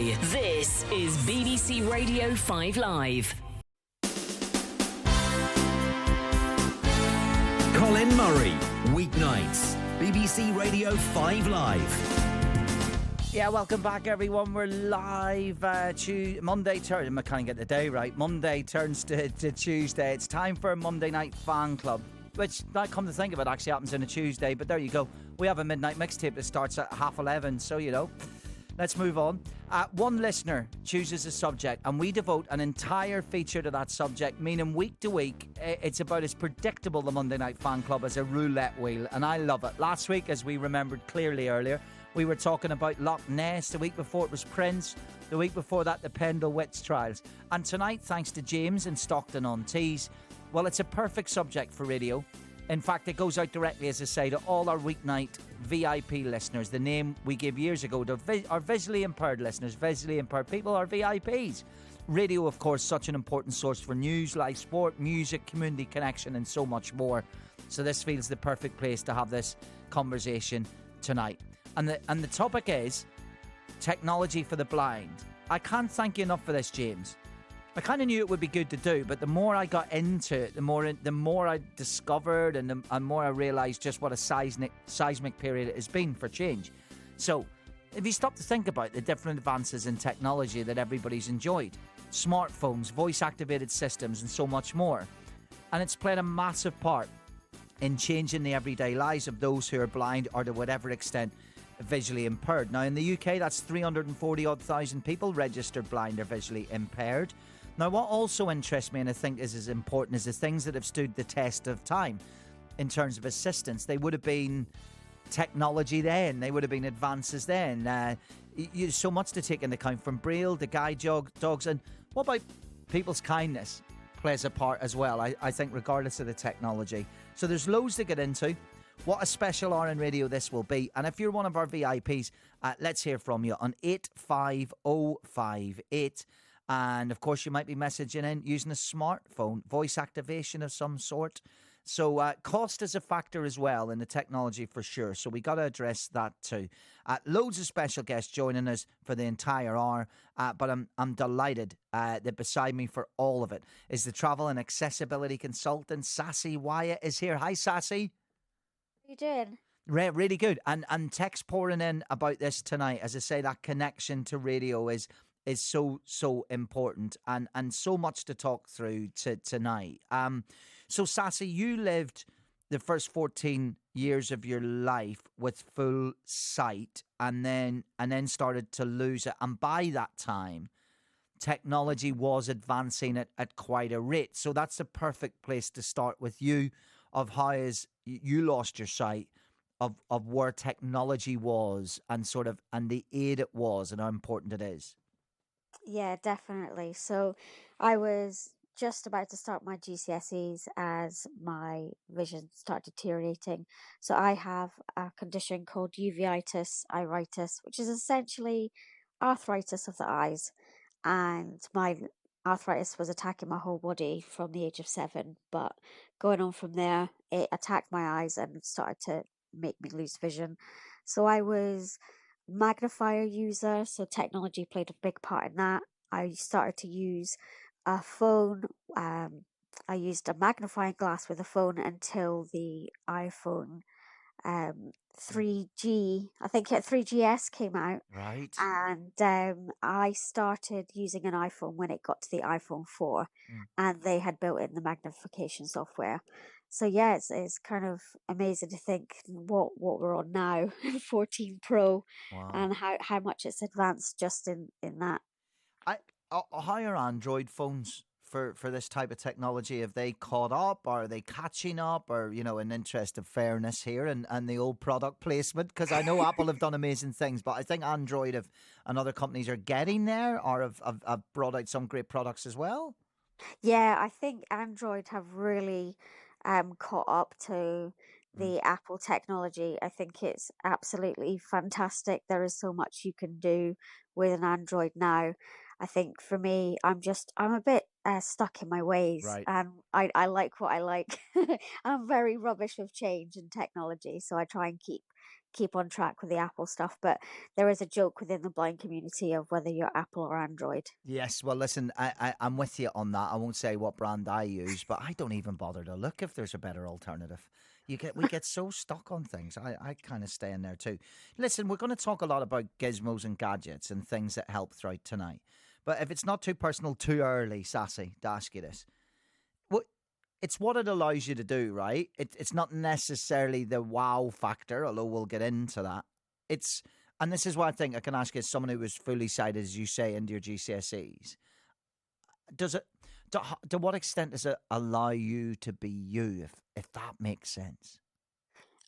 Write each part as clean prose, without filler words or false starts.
Eye. This is BBC Radio 5 Live. Colin Murray, weeknights, BBC Radio 5 Live. Yeah, welcome back, everyone. We're live Monday. I can't get the day right. Monday turns to Tuesday. It's time for a Monday Night Fan Club, which, now come to think of it, actually happens on a Tuesday. But there you go. We have a midnight mixtape that starts at 11:30, so you know. Let's move on. One listener chooses a subject, and we devote an entire feature to that subject, meaning week to week, it's about as predictable, the Monday Night Fan Club, as a roulette wheel, and I love it. Last week, as we remembered clearly earlier, we were talking about Loch Ness. The week before it was Prince. The week before that, the Pendle Witch trials. And tonight, thanks to James in Stockton-on-Tees, well, it's a perfect subject for radio. In fact, it goes out directly, as I say, to all our weeknight VIP listeners. The name we gave years ago to our visually impaired listeners. Visually impaired people are VIPs. Radio, of course, such an important source for news, live sport, music, community connection, and so much more. So this feels the perfect place to have this conversation tonight. And the topic is technology for the blind. I can't thank you enough for this, James. I kind of knew it would be good to do, but the more I got into it, the more I discovered and the more I realised just what a seismic period it has been for change. So, if you stop to think about the different advances in technology that everybody's enjoyed, smartphones, voice-activated systems, and so much more, and it's played a massive part in changing the everyday lives of those who are blind or to whatever extent visually impaired. Now, in the UK, that's 340,000 people registered blind or visually impaired. Now, what also interests me and I think is as important is the things that have stood the test of time in terms of assistance. They would have been technology then. They would have been advances then. So much to take into account, from Braille to guide dogs. And what about people's kindness plays a part as well, I think, regardless of the technology. So there's loads to get into. What a special hour in radio this will be. And if you're one of our VIPs, let's hear from you on 85058. And, of course, you might be messaging in using a smartphone, voice activation of some sort. So cost is a factor as well in the technology for sure. So we got to address that too. Loads of special guests joining us for the entire hour. But I'm delighted that beside me for all of it is the travel and accessibility consultant, Sassy Wyatt, is here. Hi, Sassy. How are you doing? Really good. And text pouring in about this tonight. As I say, that connection to radio is so important and so much to talk through tonight. So, Sassy, you lived the first 14 years of your life with full sight and then started to lose it. And by that time, technology was advancing at quite a rate. So that's the perfect place to start with you, of how as you lost your sight, of where technology was and the aid it was and how important it is. Yeah, definitely. So I was just about to start my GCSEs as my vision started deteriorating. So I have a condition called uveitis, iritis, which is essentially arthritis of the eyes. And my arthritis was attacking my whole body from the age of 7. But going on from there, it attacked my eyes and started to make me lose vision. So I was magnifier user, so technology played a big part in that. I started to use a phone. I used a magnifying glass with a phone until the iPhone 3G, I think 3GS came out. Right. And I started using an iPhone when it got to the iPhone 4, and they had built in the magnification software. So yeah, it's kind of amazing to think what we're on now, 14 Pro, Wow. and how much it's advanced just in that. How are Android phones for this type of technology? Have they caught up? Or are they catching up? Or, in interest of fairness here and the old product placement? Because I know Apple have done amazing things, but I think Android and other companies are getting there or have brought out some great products as well. Yeah, I think Android have really caught up to the Apple technology. I think it's absolutely fantastic. There is so much you can do with an Android now. I think for me, I'm a bit stuck in my ways, Right. and I like what I like. I'm very rubbish with change and technology, so I try and keep on track with the Apple stuff, but there is a joke within the blind community of whether you're Apple or Android. Yes, well, listen, I'm with you on that. I won't say what brand I use, but I don't even bother to look if there's a better alternative. We get so stuck on things. I kind of stay in there too. Listen, we're going to talk a lot about gizmos and gadgets and things that help throughout tonight. But if it's not too personal, too early, Sassy, to ask you this. It's what it allows you to do, right? It's not necessarily the wow factor, although we'll get into that. And this is what I think I can ask you as someone who was fully sighted, as you say, into your GCSEs. To what extent does it allow you to be you, if that makes sense?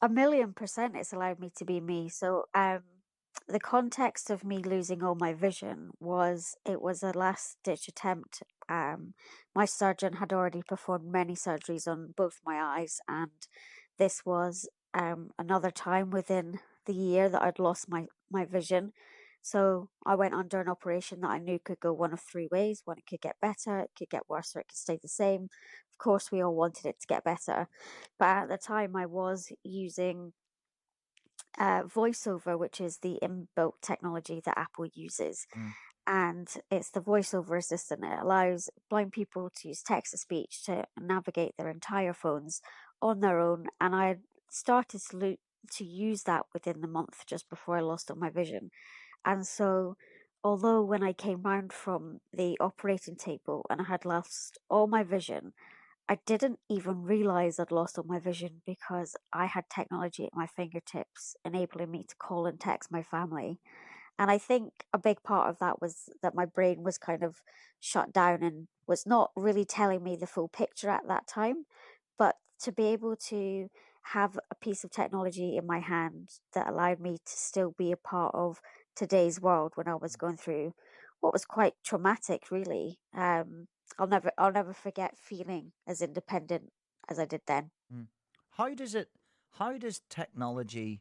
1,000,000% it's allowed me to be me. So the context of me losing all my vision was it was a last ditch attempt. My surgeon had already performed many surgeries on both my eyes, and this was another time within the year that I'd lost my vision. So I went under an operation that I knew could go one of three ways. One, it could get better, it could get worse, or it could stay the same. Of course, we all wanted it to get better. But at the time, I was using VoiceOver, which is the inbuilt technology that Apple uses. And it's the voiceover assistant. It allows blind people to use text to speech to navigate their entire phones on their own. And I started to use that within the month just before I lost all my vision. And so, although when I came round from the operating table and I had lost all my vision, I didn't even realize I'd lost all my vision because I had technology at my fingertips, enabling me to call and text my family. And I think a big part of that was that my brain was kind of shut down and was not really telling me the full picture at that time. But to be able to have a piece of technology in my hand that allowed me to still be a part of today's world when I was going through what was quite traumatic, really. I'll never forget feeling as independent as I did then. How does technology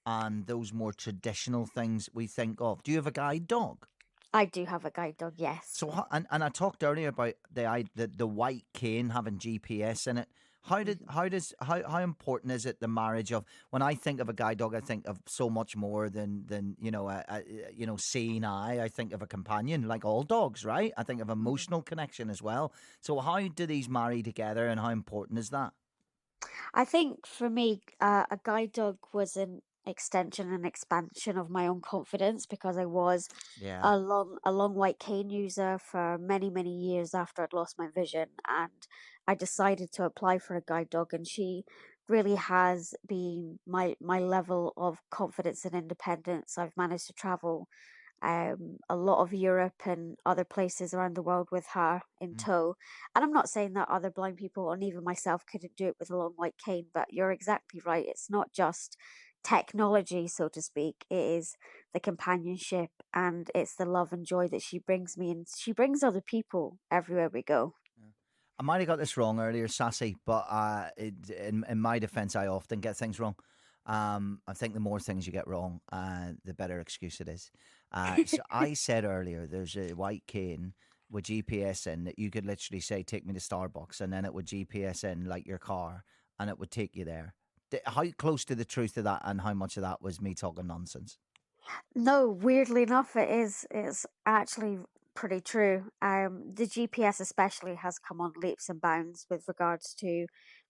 and those more traditional things we think of? Do you have a guide dog? I do have a guide dog, yes. So, and I talked earlier about the white cane having GPS in it. How important is it, the marriage of, when I think of a guide dog, I think of so much more than seeing eye. I think of a companion, like all dogs, right? I think of emotional connection as well. So how do these marry together, and how important is that? I think for me, a guide dog was an extension and expansion of my own confidence because I was Yeah. a long white cane user for many years after I'd lost my vision, and I decided to apply for a guide dog, and she really has been my level of confidence and independence. I've managed to travel a lot of Europe and other places around the world with her in tow. And I'm not saying that other blind people, and even myself, couldn't do it with a long white cane, but you're exactly right. It's not just technology, so to speak. It is the companionship, and it's the love and joy that she brings me, and she brings other people everywhere we go. I might have got this wrong earlier, Sassy, but in my defence, I often get things wrong. I think the more things you get wrong, the better excuse it is. So I said earlier, there's a white cane with GPS in that you could literally say, take me to Starbucks, and then it would GPS in like your car, and it would take you there. How close to the truth of that, and how much of that was me talking nonsense? No, weirdly enough, it's actually pretty true. The GPS especially has come on leaps and bounds with regards to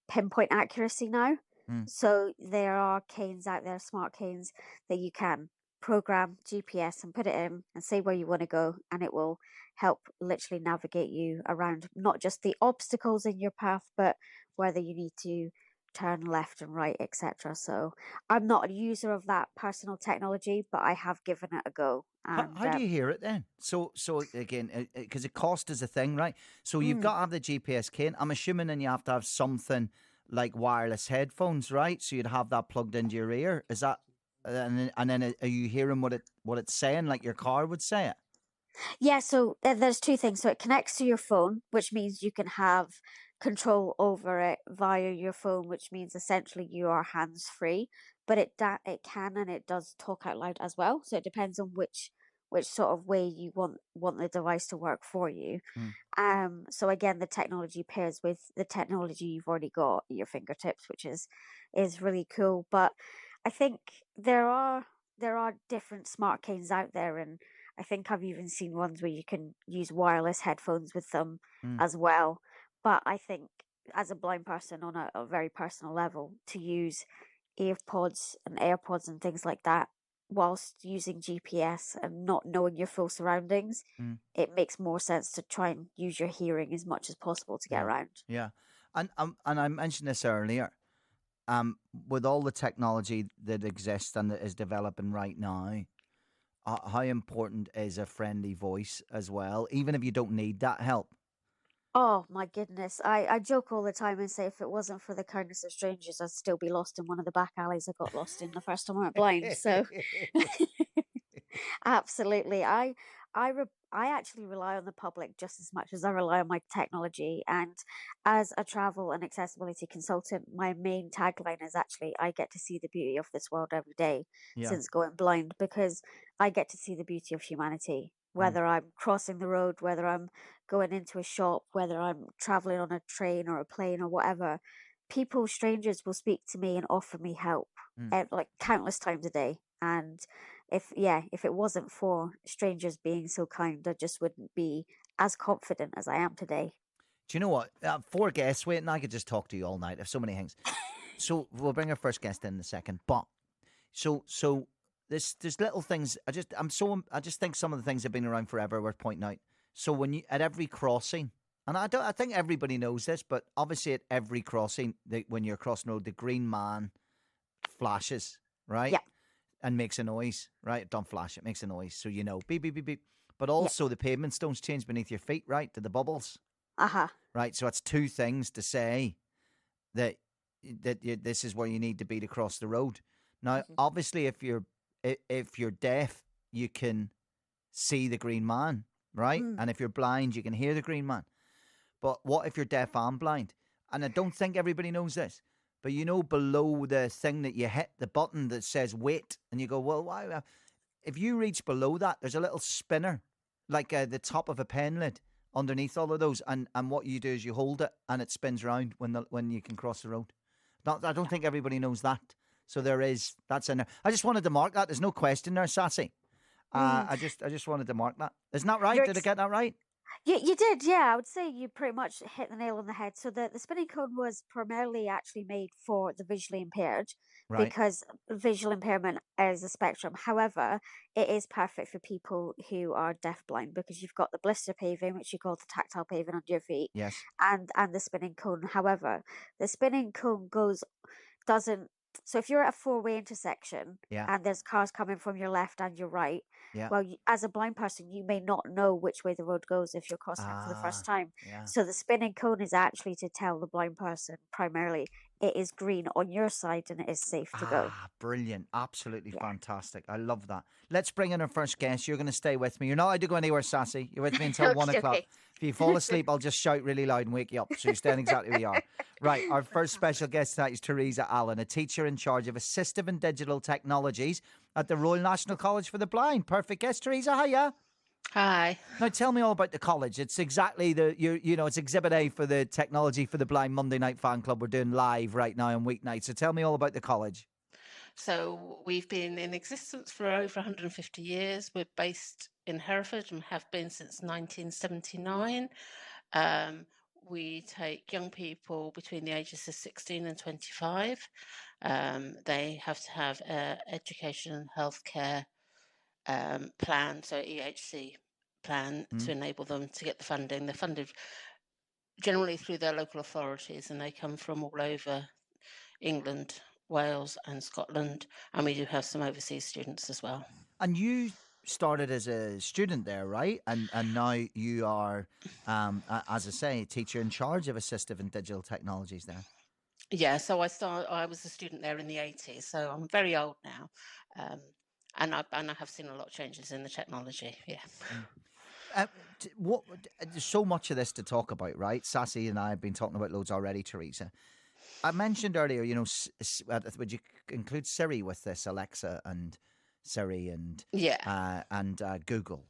pinpoint accuracy now. So there are canes out there, smart canes, that you can program GPS and put it in and say where you want to go, and it will help literally navigate you around not just the obstacles in your path, but whether you need to turn left and right, etc. So I'm not a user of that personal technology, but I have given it a go. And How do you hear it then? So again, because the cost is a thing, right? So you've got to have the GPS cane. I'm assuming then you have to have something like wireless headphones, right? So you'd have that plugged into your ear. Is that, and then are you hearing what it's saying, like your car would say it? Yeah, so there's two things. So it connects to your phone, which means you can have control over it via your phone, which means essentially you are hands free. But it can and it does talk out loud as well. So it depends on which sort of way you want the device to work for you. So again, the technology pairs with the technology you've already got at your fingertips, which is really cool. But I think there are different smart canes out there, and I think I've even seen ones where you can use wireless headphones with them Mm. as well. But I think as a blind person on a very personal level, to use earpods and AirPods and things like that whilst using GPS and not knowing your full surroundings, Mm. it makes more sense to try and use your hearing as much as possible to get Yeah. around. Yeah. And I mentioned this earlier. With all the technology that exists and that is developing right now, how important is a friendly voice as well, even if you don't need that help? Oh my goodness. I joke all the time and say if it wasn't for the kindness of strangers, I'd still be lost in one of the back alleys I got lost in the first time I went blind. So absolutely. I actually rely on the public just as much as I rely on my technology. And as a travel and accessibility consultant, my main tagline is actually I get to see the beauty of this world every day Yeah. since going blind, because I get to see the beauty of humanity. Mm. Whether I'm crossing the road, whether I'm going into a shop, whether I'm traveling on a train or a plane or whatever, people, strangers will speak to me and offer me help Mm. like countless times a day. And if it wasn't for strangers being so kind, I just wouldn't be as confident as I am today. Do you know what? Four guests waiting. I could just talk to you all night. I have so many things. So we'll bring our first guest in a second. But so there's little things. I just think some of the things have been around forever worth pointing out. So when you at every crossing, and I think everybody knows this, but obviously at every crossing, when you're crossing the road, the green man flashes, right? Yeah, And makes a noise, right? Don't flash, it makes a noise. So you know, beep, beep, beep, beep. But yeah, also the pavement stones change beneath your feet, right? To the bubbles, uh-huh. right? So that's two things to say that this is where you need to be to cross the road. Now, Hmm. obviously, if you're deaf, you can see the green man, right? Mm. And if you're blind, you can hear the green man. But what if you're deaf and blind? And I don't think everybody knows this. But you know, below the thing that you hit, the button that says wait, and you go, well, why? If you reach below that, there's a little spinner, like the top of a pen lid underneath all of those. And what you do is you hold it and it spins around when you can cross the road. I don't think everybody knows that. So that's in there. I just wanted to mark that. There's no question there, Sassy. Mm. I just wanted to mark that. Isn't that right? You're Did I get that right? You did, yeah. I would say you pretty much hit the nail on the head. So the spinning cone was primarily actually made for the visually impaired, Right. because visual impairment is a spectrum. However, it is perfect for people who are deaf-blind, because you've got the blister paving, which you call the tactile paving under your feet, Yes. and the spinning cone. However, the spinning cone doesn't. So if you're at a four-way intersection Yeah. and there's cars coming from your left and your right, Yeah. well, as a blind person, you may not know which way the road goes if you're crossing it for the first Ah. time. Yeah. So the spinning cone is actually to tell the blind person primarily it is green on your side and it is safe to go. Ah, brilliant. Absolutely Yeah. fantastic. I love that. Let's bring in our first guest. You're going to stay with me. You're not allowed to go anywhere, Sassy. You're with me until 1 o'clock. Okay. If you fall asleep, I'll just shout really loud and wake you up. So you're staying exactly where you are. Right. Our first special guest tonight is Teresa Allen, a teacher in charge of assistive and digital technologies at the Royal National College for the Blind. Perfect guest, Teresa. Hiya. Hi. Now tell me all about the college. It's exactly it's Exhibit A for the Technology for the Blind Monday Night Fan Club. We're doing live right now on weeknights. So tell me all about the college. So we've been in existence for over 150 years. We're based in Hereford and have been since 1979. We take young people between the ages of 16 and 25. They have to have an education and healthcare plan, so EHC plan, Mm. to enable them to get the funding. They're funded generally through their local authorities, and they come from all over England, Wales, and Scotland, and we do have some overseas students as well. And you started as a student there, right? And now you are, as I say, a teacher in charge of assistive and digital technologies there. Yeah, so I was a student there in the 80s, so I'm very old now, and I have seen a lot of changes in the technology. Yeah. There's so much of this to talk about, right? Sassy and I have been talking about loads already, Teresa. I mentioned earlier, would you include Siri with this, Alexa and Siri and Yeah. Google?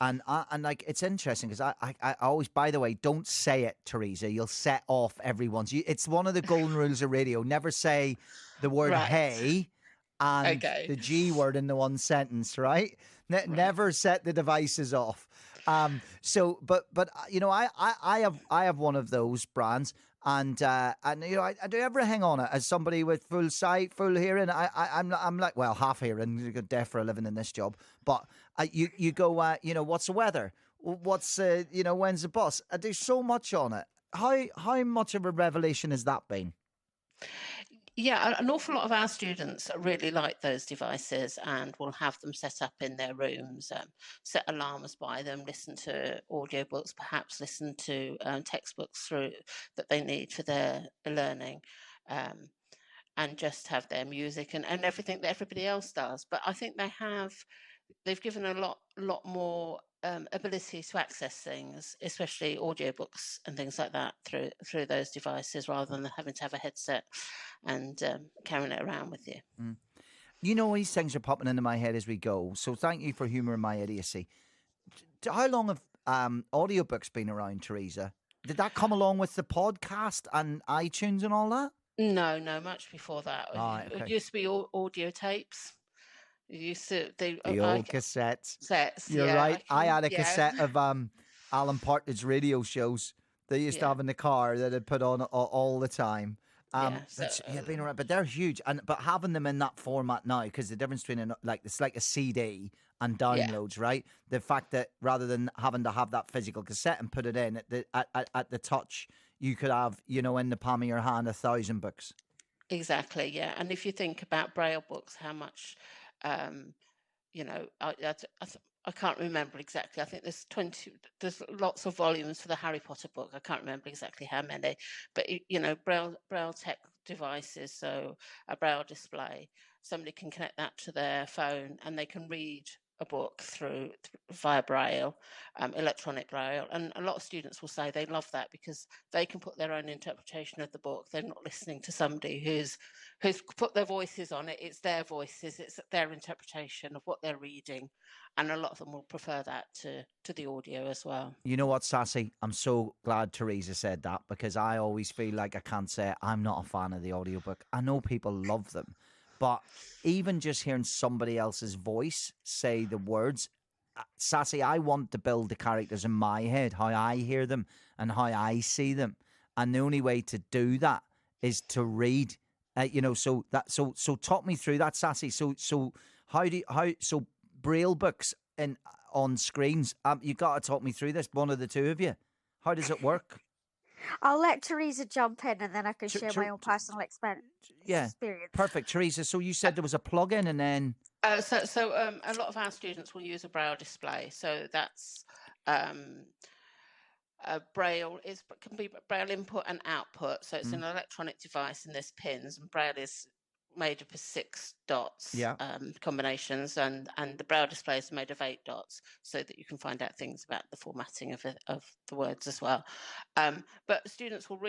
And like, it's interesting because I always, by the way, don't say it, Teresa. You'll set off everyone's. It's one of the golden rules of radio. Never say the word Right. "hey" and Okay. the G word in the one sentence, right? Never set the devices off. But I have one of those brands, and I do everything on it. As somebody with full sight, full hearing, I'm like, well, half hearing, deaf for a living in this job. But you go, what's the weather? What's when's the bus? I do so much on it. How much of a revelation has that been? Yeah, an awful lot of our students really like those devices and will have them set up in their rooms, set alarms by them, listen to audiobooks, perhaps listen to textbooks through that they need for their learning, and just have their music and everything that everybody else does. But I think they've given a lot more ability to access things, especially audiobooks and things like that through those devices, rather than having to have a headset and carrying it around with you. These things are popping into my head as we go. So thank you for humouring my idiocy. How long have audiobooks been around, Teresa? Did that come along with the podcast and iTunes and all that? No, much before that. Right, okay. It used to be audio tapes. The old cassettes. You're yeah, right. I had a yeah. cassette of Alan Partridge radio shows they used to have in the car that I'd put on all the time. Been around, but they're huge. But having them in that format now, because the difference between it's like a CD and downloads, right? The fact that rather than having to have that physical cassette and put it in at the touch, you could have in the palm of your hand 1,000 books. Exactly, yeah. And if you think about Braille books, how much, I can't remember exactly. I think there's lots of volumes for the Harry Potter book. I can't remember exactly how many, but Braille tech devices, so a Braille display, somebody can connect that to their phone and they can read a book via Braille, electronic Braille, and a lot of students will say they love that because they can put their own interpretation of the book. They're not listening to somebody who's put their voices on it. It's their voices, it's their interpretation of what they're reading, and a lot of them will prefer that to the audio as well. You know what, Sassy? I'm so glad Teresa said that, because I always feel like I can't say I'm not a fan of the audiobook. I know people love them, but even just hearing somebody else's voice say the words, Sassy, I want to build the characters in my head, how I hear them and how I see them. And the only way to do that is to read. So talk me through that, Sassy. So Braille books on screens. You got to talk me through this. One of the two of you. How does it work? I'll let Teresa jump in, and then I can share my own personal experience. Yeah, perfect, Teresa. So you said there was a plug-in, and then a lot of our students will use a Braille display. So that's Braille can be Braille input and output. So it's an electronic device, and there's pins, and Braille is made up of 6 dots combinations, and the Braille display is made of 8 dots, so that you can find out things about the formatting of the words as well. But students will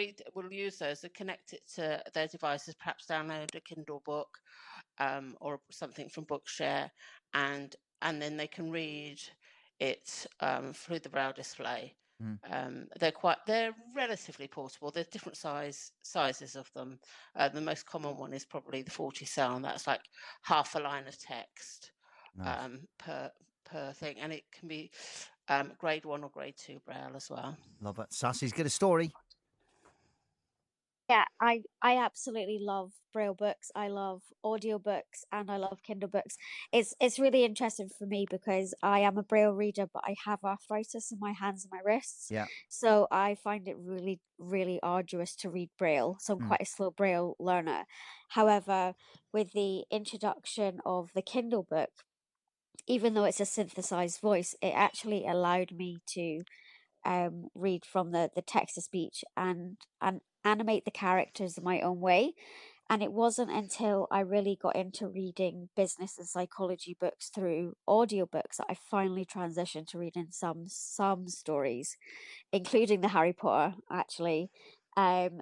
use those to connect it to their devices, perhaps download a Kindle book or something from Bookshare, and then they can read it through the Braille display. They're relatively portable. There's different sizes of them. The most common one is probably the 40 cell, and that's like half a line of text per thing, and it can be grade 1 or grade 2 Braille as well. Love it. Sassy's got a story. Yeah, I absolutely love Braille books. I love audiobooks, and I love Kindle books. It's really interesting for me because I am a Braille reader, but I have arthritis in my hands and my wrists. Yeah. So I find it really, really arduous to read Braille. So I'm quite a slow Braille learner. However, with the introduction of the Kindle book, even though it's a synthesized voice, it actually allowed me to read from the text to speech and animate the characters in my own way. And it wasn't until I really got into reading business and psychology books through audiobooks that I finally transitioned to reading some stories, including the Harry Potter, actually,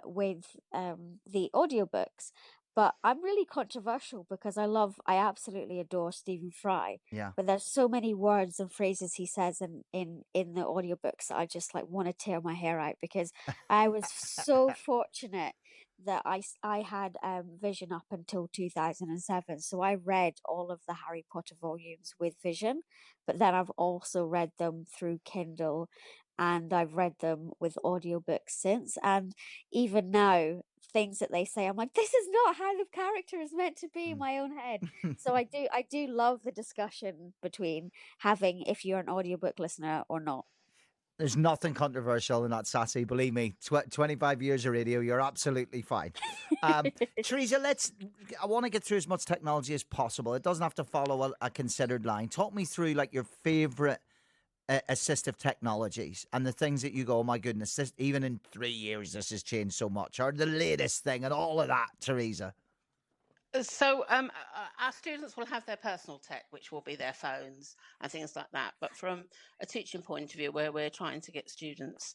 with the audiobooks. But I'm really controversial because I absolutely adore Stephen Fry. Yeah. But there's so many words and phrases he says in the audiobooks that I just want to tear my hair out, because I was so fortunate that I had Vision up until 2007. So I read all of the Harry Potter volumes with Vision, but then I've also read them through Kindle, and I've read them with audiobooks since. And even now, things that they say, I'm like, this is not how the character is meant to be in my own head. So I do love the discussion between having if you're an audiobook listener or not. There's nothing controversial in that, Sassy. Believe me, 25 years of radio, you're absolutely fine. Teresa, I want to get through as much technology as possible. It doesn't have to follow a considered line. Talk me through like your favourite assistive technologies and the things that you go, oh my goodness, even in 3 years, this has changed so much, or the latest thing and all of that, Teresa. So our students will have their personal tech, which will be their phones and things like that. But from a teaching point of view, where we're trying to get students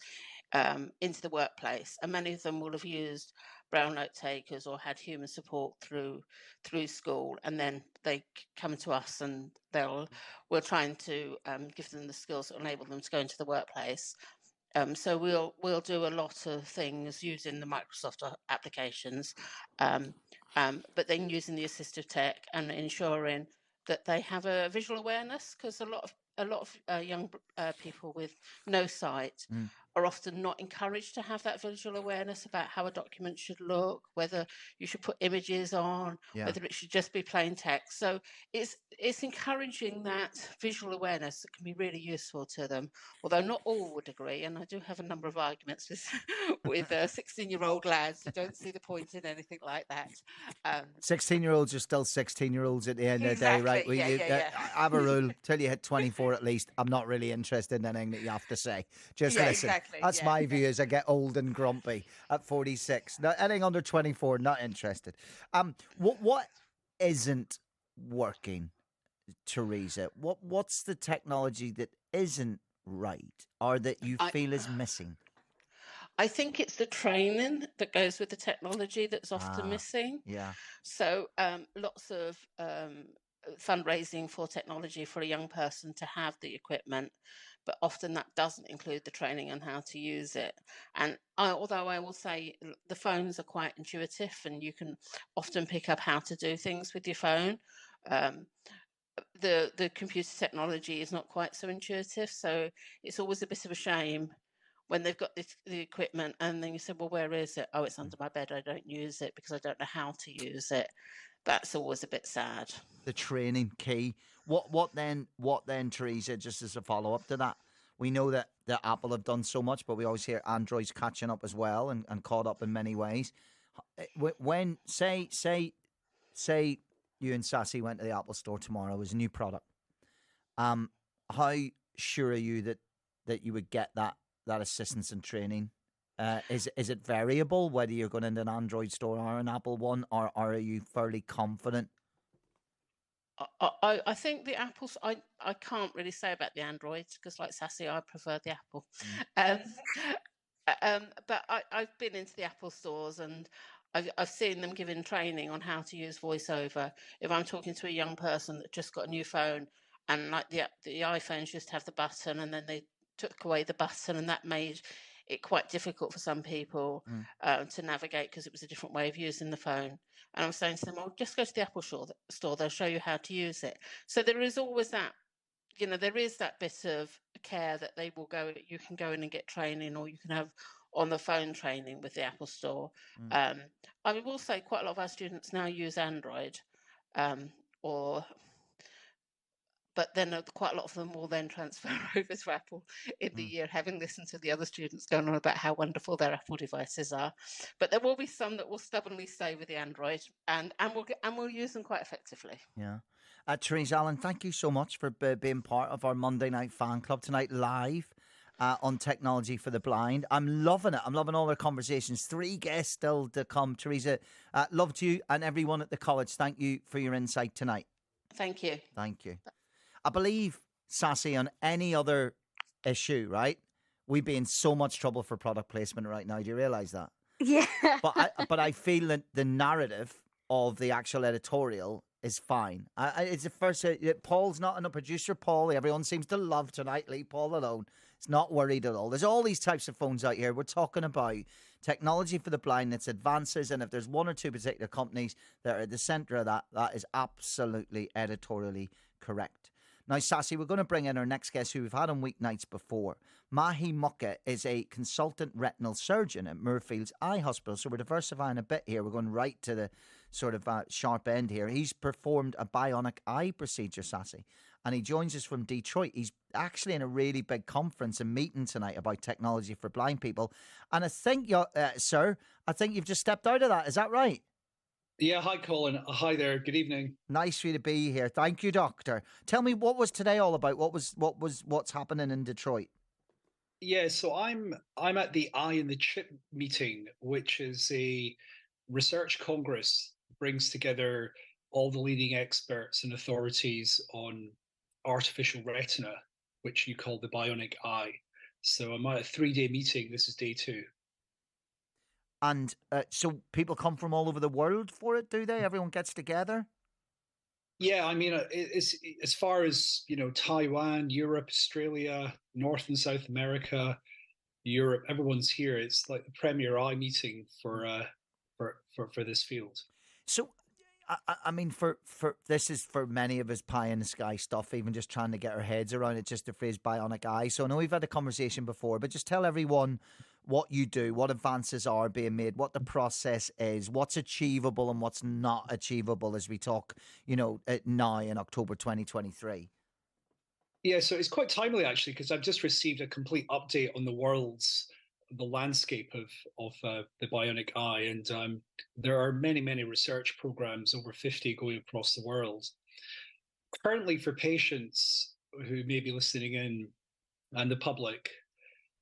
into the workplace, and many of them will have used brown note takers or had human support through school, and then they come to us and we're trying to give them the skills that enable them to go into the workplace. So we'll do a lot of things using the Microsoft applications, but then using the assistive tech and ensuring that they have a visual awareness, because a lot of young people with no sight are often not encouraged to have that visual awareness about how a document should look, whether you should put images on, whether it should just be plain text. So it's encouraging that visual awareness that can be really useful to them, although not all would agree. And I do have a number of arguments with 16-year-old lads who don't see the point in anything like that. 16-year-olds are still 16-year-olds at the end of the day, right? Yeah. I have a rule, till you hit 24 at least, I'm not really interested in anything that you have to say. Just listen. Exactly. That's my view as I get old and grumpy at 46. Anything under 24, not interested. What isn't working, Teresa? What's the technology that isn't right or that you feel is missing? I think it's the training that goes with the technology that's often missing. Yeah. So lots of fundraising for technology for a young person to have the equipment, but often that doesn't include the training on how to use it. And although I will say the phones are quite intuitive and you can often pick up how to do things with your phone, the computer technology is not quite so intuitive. So it's always a bit of a shame when they've got the equipment and then you say, well, where is it? Oh, it's under my bed. I don't use it because I don't know how to use it. That's always a bit sad. The training key. What then, Teresa, just as a follow-up to that? We know that Apple have done so much, but we always hear Android's catching up as well and caught up in many ways. When, say you and Sassy went to the Apple store tomorrow as a new product, how sure are you that you would get that assistance and training? Is it variable whether you're going into an Android store or an Apple one, or are you fairly confident? I think the Apples, I can't really say about the Androids because, like Sassy, I prefer the Apple. But I've been into the Apple stores and I've seen them giving training on how to use VoiceOver. If I'm talking to a young person that just got a new phone and like the iPhones just have the button and then they took away the button, and that made it quite difficult for some people to navigate because it was a different way of using the phone. And I was saying to them, well, just go to the Apple store, they'll show you how to use it. So there is always that, there is that bit of care that they will go, you can go in and get training, or you can have on the phone training with the Apple store. I will say quite a lot of our students now use Android, but then quite a lot of them will then transfer over to Apple in the year, having listened to the other students going on about how wonderful their Apple devices are. But there will be some that will stubbornly stay with the Android, and we'll use them quite effectively. Yeah. Teresa Allen, thank you so much for being part of our Monday Night Fan Club tonight, live on Technology for the Blind. I'm loving it. I'm loving all our conversations. 3 guests still to come. Teresa, love to you and everyone at the college. Thank you for your insight tonight. Thank you. Thank you. I believe, Sassy, on any other issue, right, we'd be in so much trouble for product placement right now. Do you realise that? Yeah. But I feel that the narrative of the actual editorial is fine. It's the first. Paul's not a producer. Paul, everyone seems to love tonight. Leave Paul alone. It's not worried at all. There's all these types of phones out here. We're talking about technology for the blind, its advances, and if there's one or two particular companies that are at the centre of that, that is absolutely editorially correct. Now, Sassy, we're going to bring in our next guest who we've had on weeknights before. Mahi Mucka is a consultant retinal surgeon at Moorfields Eye Hospital. So we're diversifying a bit here. We're going right to the sort of sharp end here. He's performed a bionic eye procedure, Sassy, and he joins us from Detroit. He's actually in a really big conference and meeting tonight about technology for blind people. And I think, sir, I think you've just stepped out of that. Is that right? Yeah, hi, Colin. Hi there. Good evening. Nice for you to be here. Thank you, Doctor. Tell me, what was today all about? What's happening in Detroit? Yeah, so I'm at the Eye and the Chip meeting, which is a research congress, brings together all the leading experts and authorities on artificial retina, which you call the Bionic Eye. So I'm at a 3-day meeting. This is day 2. And so people come from all over the world for it, do they? Everyone gets together? Yeah, I mean, it's as far as, Taiwan, Europe, Australia, North and South America, Europe, everyone's here. It's like the premier eye meeting for this field. So, I mean, for this is for many of us pie in the sky stuff, even just trying to get our heads around it, just the phrase bionic eye. So I know we've had a conversation before, but just tell everyone what you do, what advances are being made, what the process is, what's achievable and what's not achievable as we talk, now in October 2023. Yeah, so it's quite timely actually, because I've just received a complete update on the landscape of the Bionic Eye, and there are many research programs, over 50 going across the world. Currently, for patients who may be listening in and the public,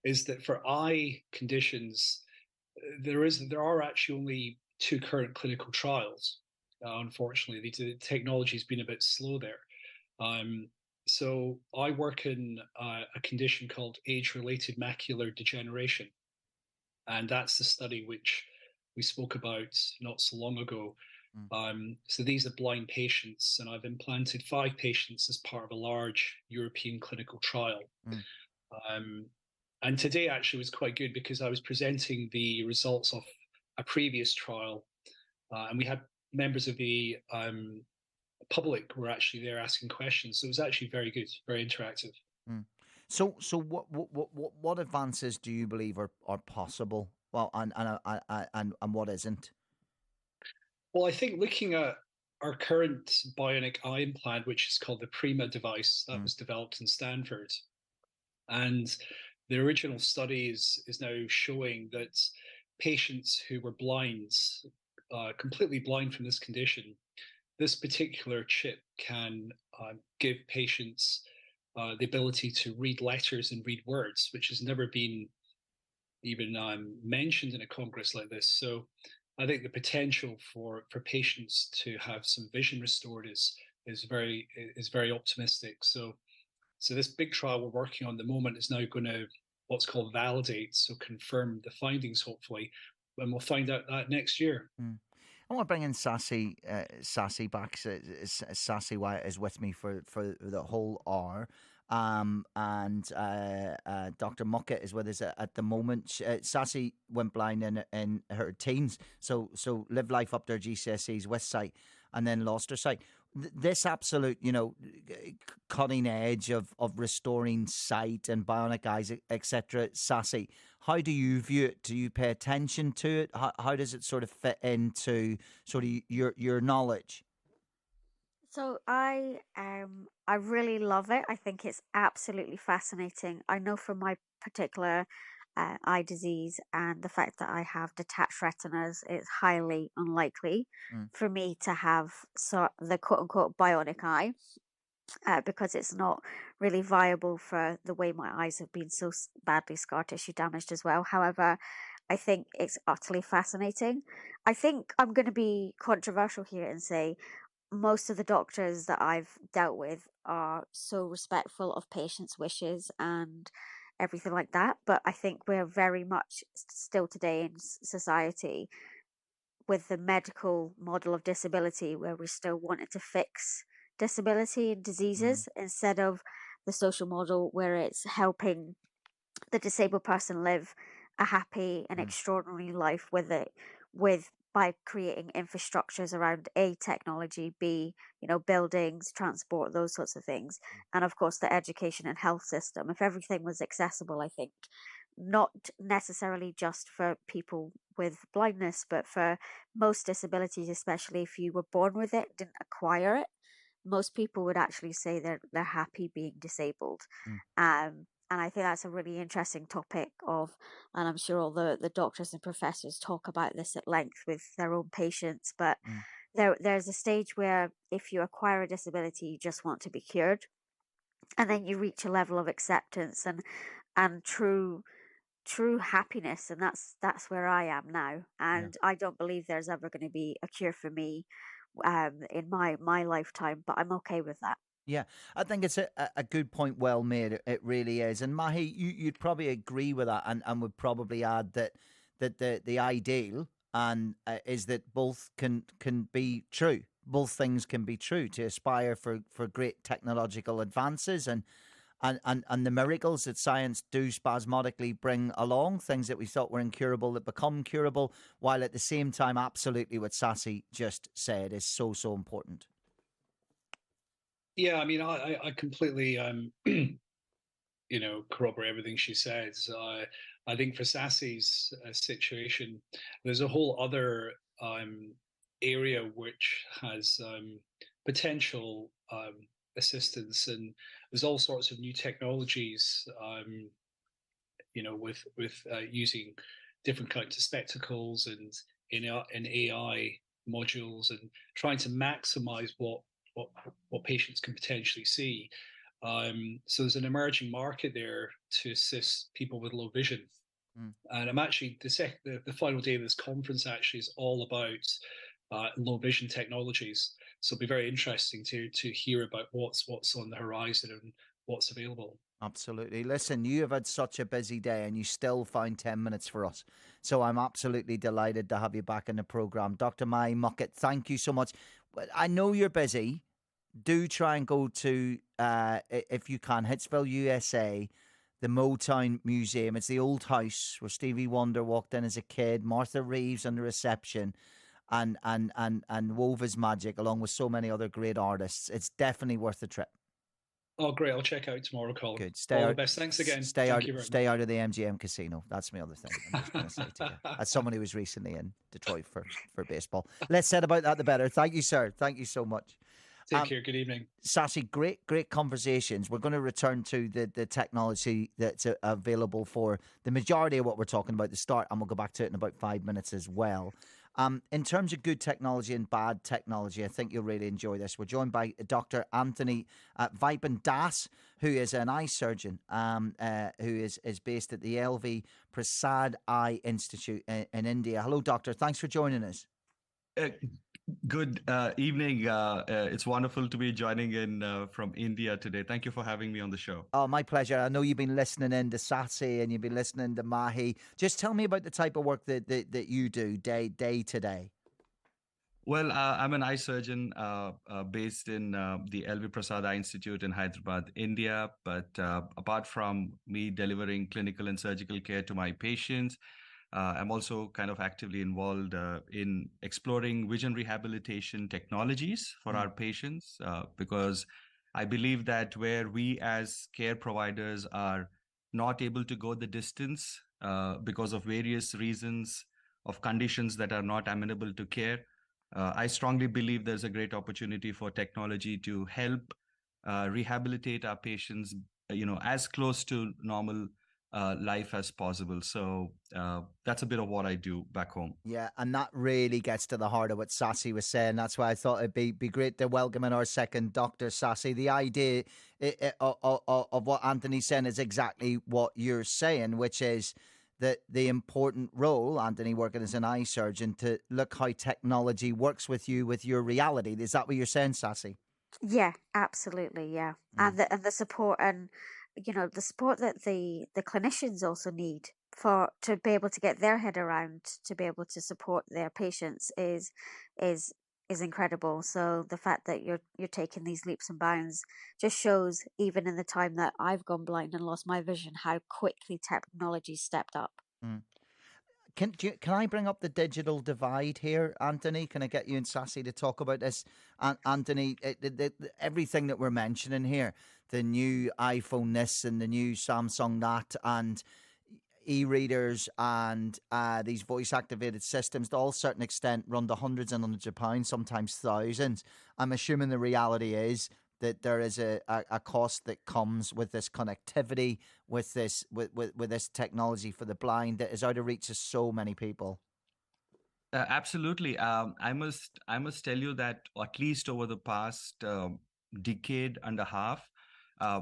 is that for eye conditions, there are actually only 2 current clinical trials. Unfortunately, the technology has been a bit slow there. So I work in a condition called age-related macular degeneration, and that's the study which we spoke about not so long ago. So these are blind patients, and I've implanted 5 patients as part of a large European clinical trial. And today actually was quite good because I was presenting the results of a previous trial, and we had members of the public were actually there asking questions. So it was actually very good, very interactive. So what advances do you believe are possible? Well, and what isn't? Well, I think looking at our current bionic eye implant, which is called the Prima device, that was developed in Stanford, and the original study is now showing that patients who were blind, completely blind from this condition, this particular chip can give patients the ability to read letters and read words, which has never been even mentioned in a congress like this. So I think the potential for patients to have some vision restored is very optimistic. So this big trial we're working on at the moment is now going to what's called validate, so confirm the findings hopefully, and we'll find out that next year. I want to bring in Sassy back. Sassy Wyatt is with me for the whole hour. And Dr. Mucka is with us at the moment. Sassy went blind in her teens, so lived life up their GCSEs with sight, and then lost her sight. This absolute, cutting edge of restoring sight and bionic eyes, etc. Sassy, how do you view it? Do you pay attention to it? How does it sort of fit into sort of your knowledge? So I really love it. I think it's absolutely fascinating. I know from my particular eye disease and the fact that I have detached retinas, it's highly unlikely for me to have the quote unquote bionic eye. Because it's not really viable for the way my eyes have been so badly scar tissue damaged as well. However, I think it's utterly fascinating. I think I'm going to be controversial here and say most of the doctors that I've dealt with are so respectful of patients' wishes and everything like that. But I think we're very much still today in society with the medical model of disability, where we're still wanting to fix disability and diseases instead of the social model where it's helping the disabled person live a happy and extraordinary life with by creating infrastructures around A, technology, B, buildings, transport, those sorts of things, and of course the education and health system. If everything was accessible, I think not necessarily just for people with blindness, but for most disabilities, especially if you were born with it, didn't acquire it, most people would actually say they're happy being disabled. And I think that's a really interesting topic and I'm sure all the doctors and professors talk about this at length with their own patients, but there's a stage where if you acquire a disability, you just want to be cured. And then you reach a level of acceptance and true happiness, and that's where I am now. And I don't believe there's ever going to be a cure for me in my lifetime, but I'm okay with that. Yeah, I think it's a good point, well made. It really is. And Mahi, you'd probably agree with that, and would probably add that the ideal and is that both can be true. Both things can be true. To aspire for great technological advances and the miracles that science do spasmodically bring along, things that we thought were incurable that become curable, while at the same time, absolutely what Sassy just said is so important. Yeah, I mean, I completely, corroborate everything she says. I think for Sassy's situation, there's a whole other area which has potential assistance, and there's all sorts of new technologies, with using different kinds of spectacles and in AI modules, and trying to maximize what patients can potentially see. So there's an emerging market there to assist people with low vision. And I'm actually the final day of this conference actually is all about low vision technologies. So it'll be very interesting to hear about what's on the horizon and what's available. Absolutely. Listen, you have had such a busy day and you still found 10 minutes for us. So I'm absolutely delighted to have you back in the programme. Dr. Mai Muckett, thank you so much. I know you're busy. Do try and go to, if you can, Hitsville, USA, the Motown Museum. It's the old house where Stevie Wonder walked in as a kid, Martha Reeves on the reception, and wove his magic along with so many other great artists. It's definitely worth the trip. Oh, great. I'll check out tomorrow, Colin. Good. All the best. Thanks again. Stay out of the MGM casino. That's my other thing. I'm just going to say to you. As someone who was recently in Detroit for baseball. Less said about that, the better. Thank you, sir. Thank you so much. Take care. Good evening. Sassy, great conversations. We're going to return to the technology that's available for the majority of what we're talking about at the start, and we'll go back to it in about 5 minutes as well. In terms of good technology and bad technology, I think you'll really enjoy this. We're joined by Dr. Anthony Vipan Das, who is an eye surgeon who is based at the LV Prasad Eye Institute in India. Hello, Doctor. Thanks for joining us. Good evening. It's wonderful to be joining in from India today. Thank you for having me on the show. Oh, my pleasure. I know you've been listening in to Sassy and you've been listening to Mahi. Just tell me about the type of work that you do day to day. Well, I'm an eye surgeon based in the LV Prasad Eye Institute in Hyderabad, India. But apart from me delivering clinical and surgical care to my patients, I'm also kind of actively involved in exploring vision rehabilitation technologies for our patients, because I believe that where we as care providers are not able to go the distance because of various reasons of conditions that are not amenable to care, I strongly believe there's a great opportunity for technology to help rehabilitate our patients, as close to normal life as possible. So that's a bit of what I do back home. Yeah, and that really gets to the heart of what Sassy was saying. That's why I thought it'd be great to welcome in our second Dr. Sassy. The idea of what Anthony's saying is exactly what you're saying, which is that the important role, Anthony working as an eye surgeon, to look how technology works with you, with your reality. Is that what you're saying, Sassy? Yeah, absolutely. Yeah. And the support and the support that the clinicians also need for to be able to get their head around to be able to support their patients is is incredible. So the fact that you're taking these leaps and bounds just shows, even in the time that I've gone blind and lost my vision, how quickly technology stepped up. Mm. Can I bring up the digital divide here, Anthony? Can I get you and Sassy to talk about this? Anthony, everything that we're mentioning here, the new iPhone this and the new Samsung that, and e-readers and these voice-activated systems, to all certain extent, run to hundreds and hundreds of pounds, sometimes thousands. I'm assuming the reality is that there is a cost that comes with this connectivity, with this with this technology for the blind that is out of reach of so many people. Absolutely. I must tell you that at least over the past decade and a half,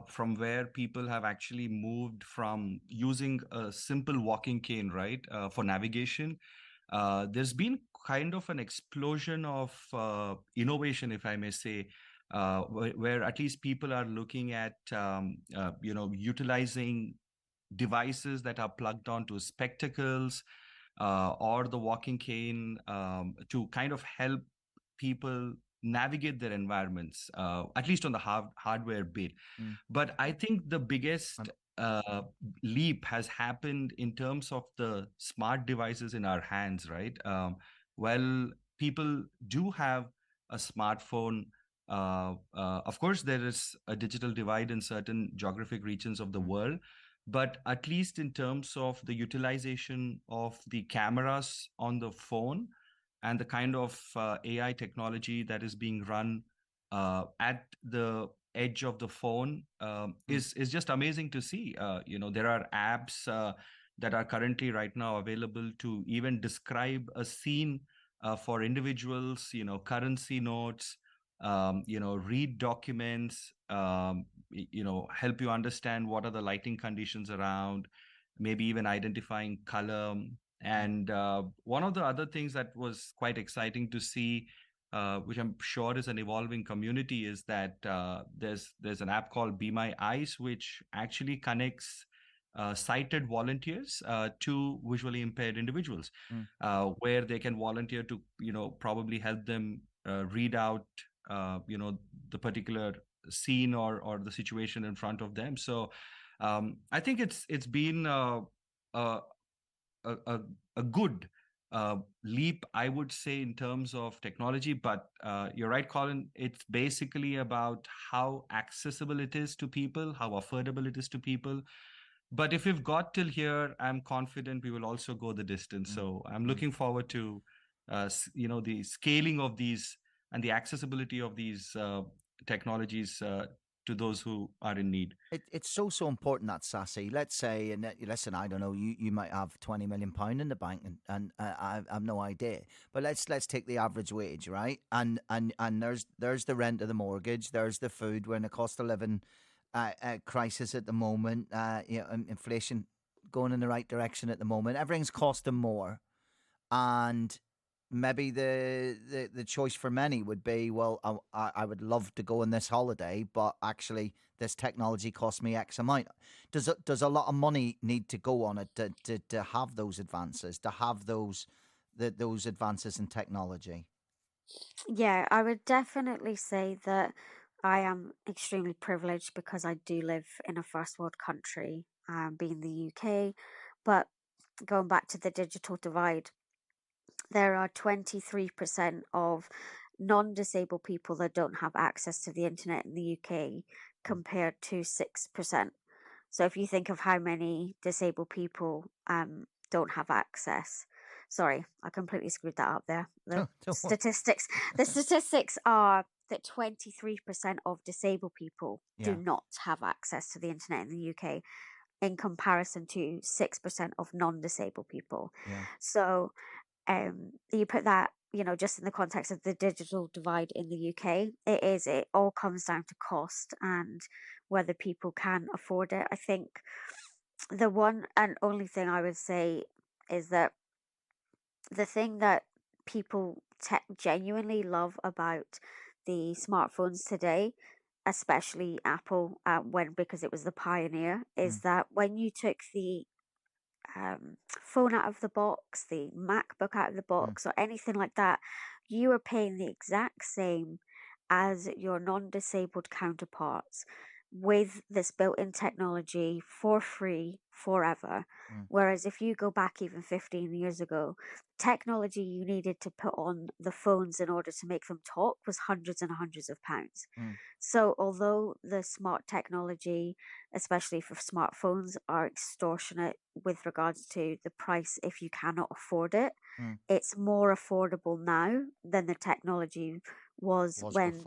from where people have actually moved from using a simple walking cane, right, for navigation, there's been kind of an explosion of innovation, if I may say, where at least people are looking at, utilizing devices that are plugged onto spectacles or the walking cane to kind of help people navigate their environments, at least on the hardware bit. But I think the biggest leap has happened in terms of the smart devices in our hands, right? Well, people do have a smartphone. Of course, there is a digital divide in certain geographic regions of the world, but at least in terms of the utilization of the cameras on the phone and the kind of AI technology that is being run at the edge of the phone is just amazing to see. There are apps that are currently right now available to even describe a scene for individuals, currency notes, read documents, help you understand what are the lighting conditions around, maybe even identifying color. And one of the other things that was quite exciting to see, which I'm sure is an evolving community, is that there's an app called Be My Eyes, which actually connects sighted volunteers to visually impaired individuals, where they can volunteer to, probably help them read out, the particular scene or the situation in front of them. So I think it's been a good leap, I would say, in terms of technology. But you're right, Colin. It's basically about how accessible it is to people, how affordable it is to people. But if we've got till here, I'm confident we will also go the distance. So I'm looking forward to, the scaling of these and the accessibility of these technologies to those who are in need. It's so important, that, Sassy. Let's say, and listen, I don't know, you might have £20 million in the bank, and I have no idea. But let's take the average wage, right? And there's the rent of the mortgage, there's the food, when the cost of living crisis at the moment, inflation going in the right direction at the moment. Everything's costing more, and maybe the choice for many would be, well, I would love to go on this holiday, but actually this technology costs me X amount. Does a lot of money need to go on it to have those advances, to have those advances in technology? Yeah, I would definitely say that I am extremely privileged because I do live in a first world country, being the UK. But going back to the digital divide, there are 23% of non-disabled people that don't have access to the internet in the UK compared to 6%. So if you think of how many disabled people don't have access, sorry, I completely screwed that up there. The statistics are that 23% of disabled people do not have access to the internet in the UK, in comparison to 6% of non-disabled people. Yeah. So you put that, just in the context of the digital divide in the UK, it all comes down to cost and whether people can afford it. I think the one and only thing I would say is that the thing that people genuinely love about the smartphones today especially Apple, because it was the pioneer, is that when you took the phone out of the box, the MacBook out of the box, or anything like that, you were paying the exact same as your non-disabled counterparts with this built-in technology for free forever. Whereas if you go back even 15 years ago, technology you needed to put on the phones in order to make them talk was hundreds and hundreds of pounds. So although the smart technology, especially for smartphones, are extortionate with regards to the price if you cannot afford it, it's more affordable now than the technology was when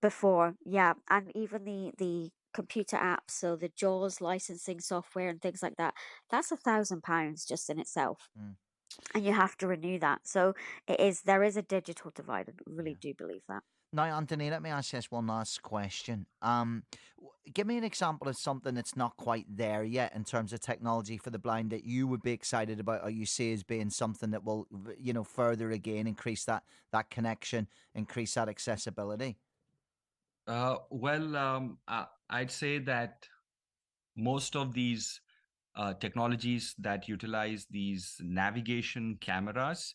before. Yeah. And even the computer apps, so the JAWS licensing software and things like that, that's £1,000 just in itself. And you have to renew that. So there is a digital divide. I really do believe that. Now, Anthony, let me ask you this one last question. Give me an example of something that's not quite there yet in terms of technology for the blind that you would be excited about, or you see as being something that will, further again increase that connection, increase that accessibility. I'd say that most of these technologies that utilize these navigation cameras,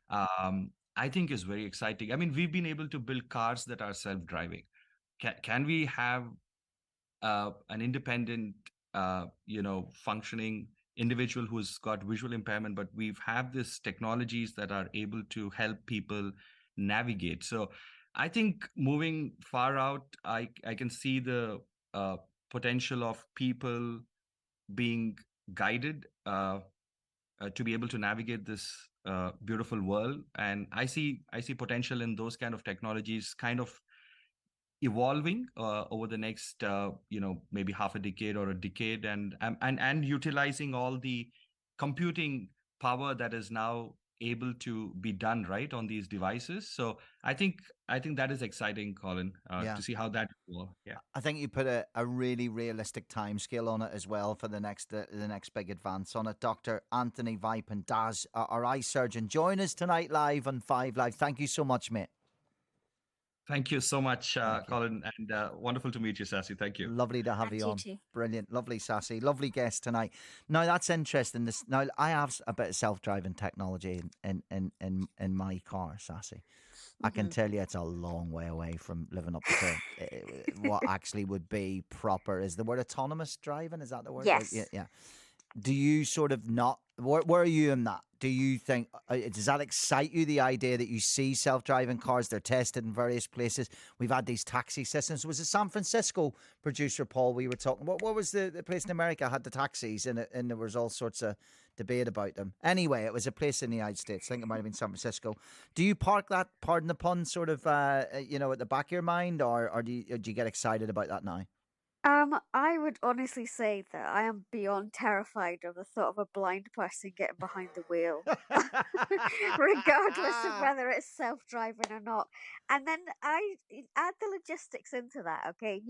I think is very exciting. I mean, we've been able to build cars that are self-driving. Can we have an independent, functioning individual who's got visual impairment, but we've have these technologies that are able to help people navigate. So I think moving far out, I can see the potential of people being guided to be able to navigate this beautiful world. And I see potential in those kind of technologies kind of evolving over the next, maybe half a decade or a decade, and utilizing all the computing power that is now able to be done right on these devices. So I think that is exciting, Colin, to see how that will. Yeah, I think you put a really realistic timescale on it as well for the next big advance on it. Dr. Anthony Vipin-Das, our eye surgeon, join us tonight live on 5 Live. Thank you so much, mate. Thank you so much, Colin, and wonderful to meet you, Sassy. Thank you. Lovely to have you on. Too. Brilliant, lovely, Sassy, lovely guest tonight. Now that's interesting. Now I have a bit of self-driving technology in my car, Sassy. I can tell you it's a long way away from living up to what actually would be proper. Is the word autonomous driving? Is that the word? Yes. Yeah. Do you sort of not? Where are you in that? Do you think, does that excite you, the idea that you see self-driving cars, they're tested in various places? We've had these taxi systems. Was it San Francisco, producer Paul, we were talking? What was the place in America had the taxis and there was all sorts of debate about them? Anyway, it was a place in the United States. I think it might have been San Francisco. Do you park that, pardon the pun, sort of, at the back of your mind, or do you get excited about that now? I would honestly say that I am beyond terrified of the thought of a blind person getting behind the wheel, regardless of whether it's self-driving or not. And then I add the logistics into that. Okay,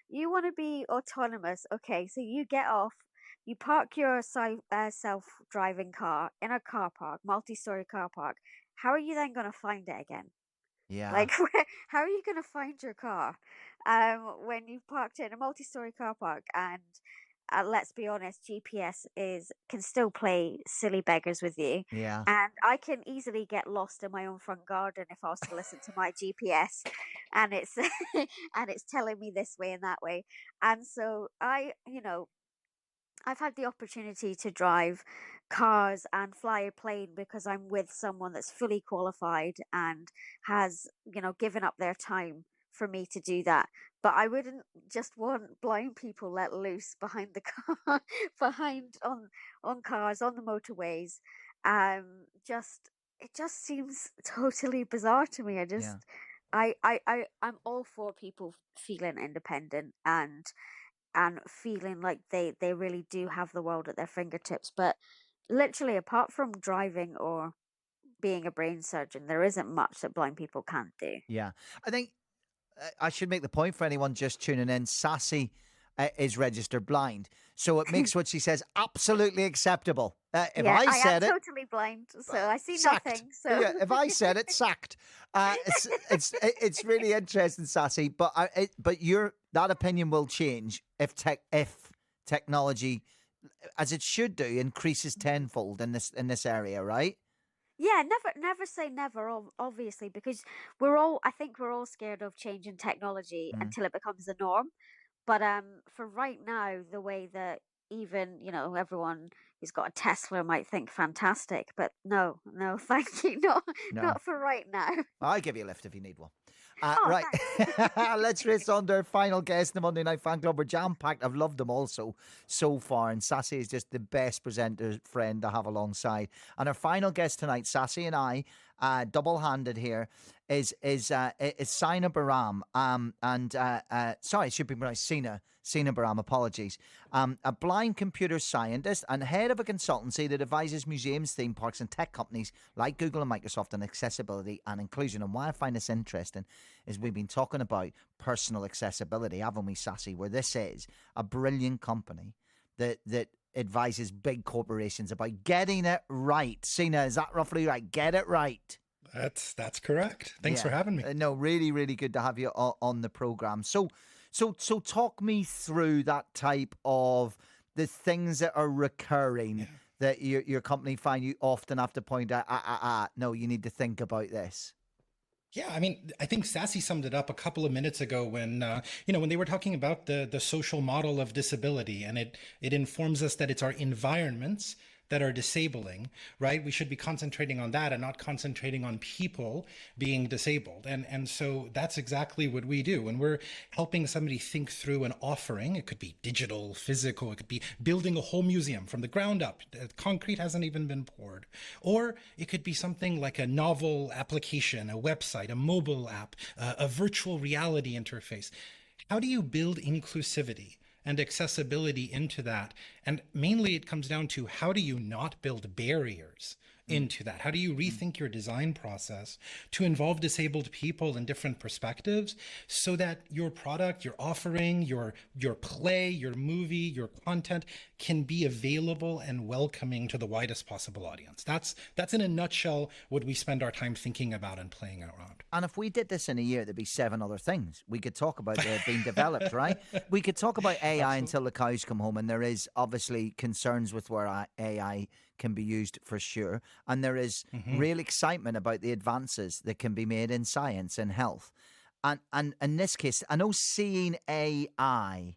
you want to be autonomous. Okay, so you get off, you park your self-driving car in a car park, multi-story car park. How are you then going to find it again? Yeah. Like, how are you going to find your car when you've parked it in a multi-story car park? And let's be honest, GPS can still play silly beggars with you. Yeah. And I can easily get lost in my own front garden if I was to listen to my GPS, and it's and it's telling me this way and that way. And so I've had the opportunity to drive cars and fly a plane because I'm with someone that's fully qualified and has, given up their time for me to do that. But I wouldn't just want blind people let loose behind the car, on cars, on the motorways. It just seems totally bizarre to me. I'm all for people feeling independent and feeling like they really do have the world at their fingertips. But literally, apart from driving or being a brain surgeon, there isn't much that blind people can't do. Yeah. I think I should make the point for anyone just tuning in. Sassy is registered blind. So it makes what she says absolutely acceptable. If yeah, I said am it, totally blind, so I see sacked. nothing. So Yeah, if I said it, sacked. It's really interesting, Sassy. But but that opinion will change if technology, as it should do, increases tenfold in this area, right? yeah, never say never, obviously, because I think we're all scared of changing technology Mm. until it becomes the norm. But for right now, the way that even, everyone who's got a Tesla might think fantastic, but no, thank you, No, not for right now. I'll give you a lift if you need one. Oh, Right, thanks. let's race on to our final guest in the Monday Night Fan Club. We're jam-packed. I've loved them all so far, and Sassy is just the best presenter friend to have alongside. And our final guest tonight, Sassy and I, double-handed here, is Sina Baram. Sorry, it should be pronounced Sina Baram, apologies. A blind computer scientist and head of a consultancy that advises museums, theme parks and tech companies like Google and Microsoft on accessibility and inclusion. And why I find this interesting is we've been talking about personal accessibility, haven't we, Sassy? Where this is a brilliant company that advises big corporations about getting it right. Sina, is that roughly right? Get it right. That's correct. Thanks for having me. No, really, really good to have you on the program. So talk me through that type of the things that are recurring that your company find you often have to point out, no, you need to think about this. Yeah, I mean, I think Sassy summed it up a couple of minutes ago when, when they were talking about the social model of disability, and it informs us that it's our environments that are disabling, right? We should be concentrating on that and not concentrating on people being disabled. And so that's exactly what we do. When we're helping somebody think through an offering, it could be digital, physical, it could be building a whole museum from the ground up. Concrete hasn't even been poured. Or it could be something like a novel application, a website, a mobile app, a virtual reality interface. How do you build inclusivity and accessibility into that? And mainly it comes down to, how do you not build barriers into that? How do you rethink your design process to involve disabled people in different perspectives so that your product, your offering, your play, your movie, your content can be available and welcoming to the widest possible audience? That's in a nutshell what we spend our time thinking about and playing around. And if we did this in a year, there'd be 7 other things we could talk about that have been developed, right? We could talk about AI until the cows come home, and there is obviously concerns with where AI can be used for sure. And there is real excitement about the advances that can be made in science and health. And in this case, I know seeing AI,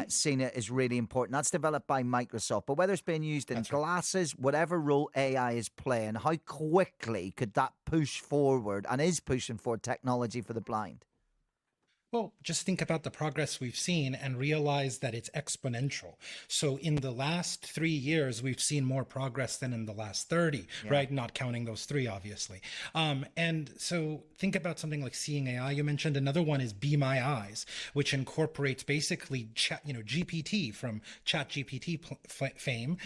seeing it is really important. That's developed by Microsoft. But whether it's being used in glasses, whatever role AI is playing, how quickly could that push forward and is pushing forward technology for the blind? Well, just think about the progress we've seen and realize that it's exponential. So in the last 3 years, we've seen more progress than in the last 30, right? Not counting those 3, obviously. And so think about something like Seeing AI. You mentioned another one is Be My Eyes, which incorporates basically GPT from ChatGPT fame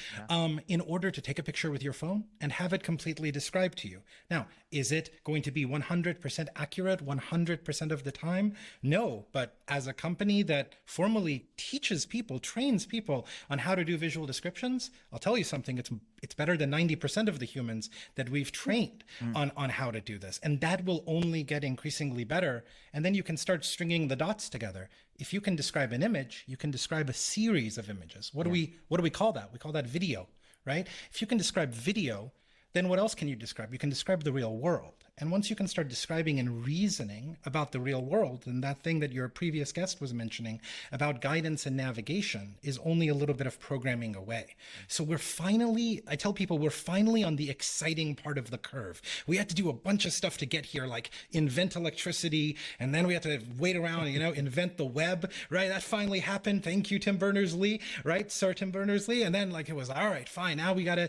in order to take a picture with your phone and have it completely described to you. Now, is it going to be 100% accurate 100% of the time? No, but as a company that formally teaches people, trains people on how to do visual descriptions, I'll tell you something, it's better than 90% of the humans that we've trained on how to do this. And that will only get increasingly better. And then you can start stringing the dots together. If you can describe an image, you can describe a series of images. What do we call that? We call that video, right? If you can describe video, then what else can you describe? You can describe the real world. And once you can start describing and reasoning about the real world, and that thing that your previous guest was mentioning about guidance and navigation is only a little bit of programming away. So I tell people we're finally on the exciting part of the curve. We had to do a bunch of stuff to get here, like invent electricity, and then we had to wait around and, invent the web, right? That finally happened. Thank you, Tim Berners-Lee, right? Sir Tim Berners-Lee. And then it was, all right, fine. Now we got to,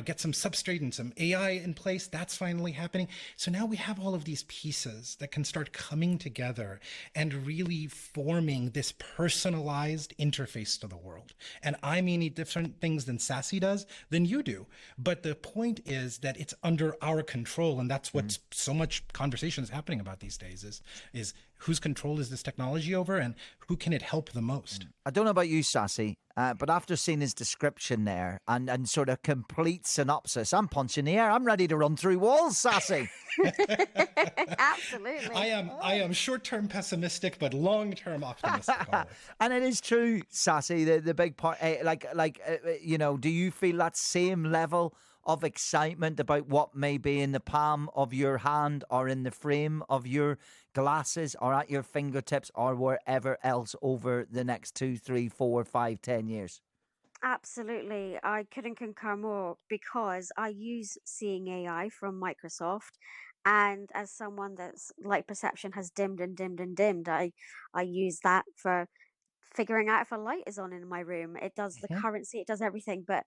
get some substrate and some AI in place. That's finally happening. So now we have all of these pieces that can start coming together and really forming this personalized interface to the world. And I mean different things than Sassy does, than you do. But the point is that it's under our control. And that's what so much conversation is happening about these days is whose control is this technology over and who can it help the most? I don't know about you, Sassy. But after seeing his description there and sort of complete synopsis, I'm punching the air. I'm ready to run through walls, Sassy. Absolutely. I am short-term pessimistic, but long-term optimistic. Always. And it is true, Sassy. The big part, do you feel that same level of excitement about what may be in the palm of your hand or in the frame of your glasses or at your fingertips or wherever else over the next 2, 3, 4, 5, 10 years? Absolutely. I couldn't concur more because I use Seeing AI from Microsoft. And as someone that's light perception has dimmed and dimmed and dimmed, I use that for figuring out if a light is on in my room. It does the currency, it does everything. But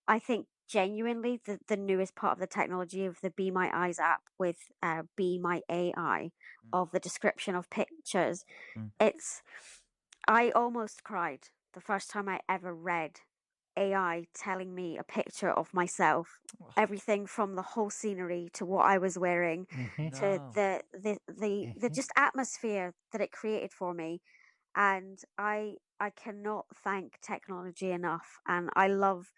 I think genuinely the newest part of the technology of the Be My Eyes app with Be My AI of the description of pictures, I almost cried the first time I ever read AI telling me a picture of myself, everything from the whole scenery to what I was wearing to the just atmosphere that it created for me. And I cannot thank technology enough. And I love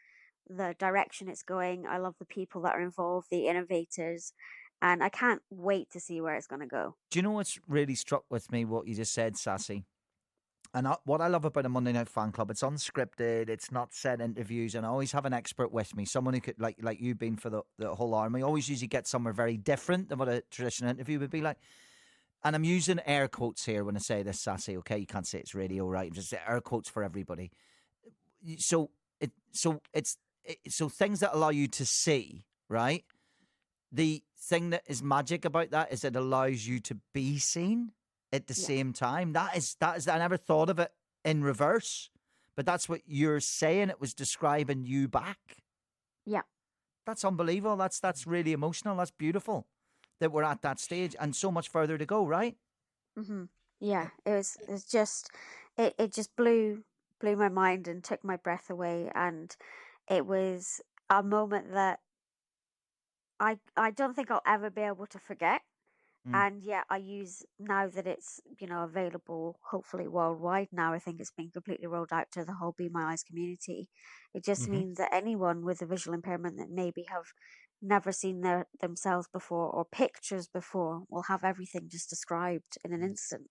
the direction it's going. I love the people that are involved, the innovators, and I can't wait to see where it's going to go. Do you know what's really struck with me, what you just said, Sassy? And what I love about a Monday Night Fan Club, it's unscripted, it's not set interviews, and I always have an expert with me, someone who could, like you've been for the whole army, always usually get somewhere very different than what a traditional interview would be like. And I'm using air quotes here when I say this, Sassy, okay? You can't say it's radio, right? Just air quotes for everybody. So things that allow you to see, right? The thing that is magic about that is it allows you to be seen at the same time. That is. I never thought of it in reverse, but that's what you're saying. It was describing you back. Yeah, that's unbelievable. That's really emotional. That's beautiful that we're at that stage and so much further to go. Right? Mm-hmm. Yeah, it just blew my mind and took my breath away, and it was a moment that I don't think I'll ever be able to forget. And yeah, I use now that it's available, hopefully worldwide. Now I think it's been completely rolled out to the whole Be My Eyes community. It just means that anyone with a visual impairment that maybe have never seen themselves before or pictures before will have everything just described in an instant.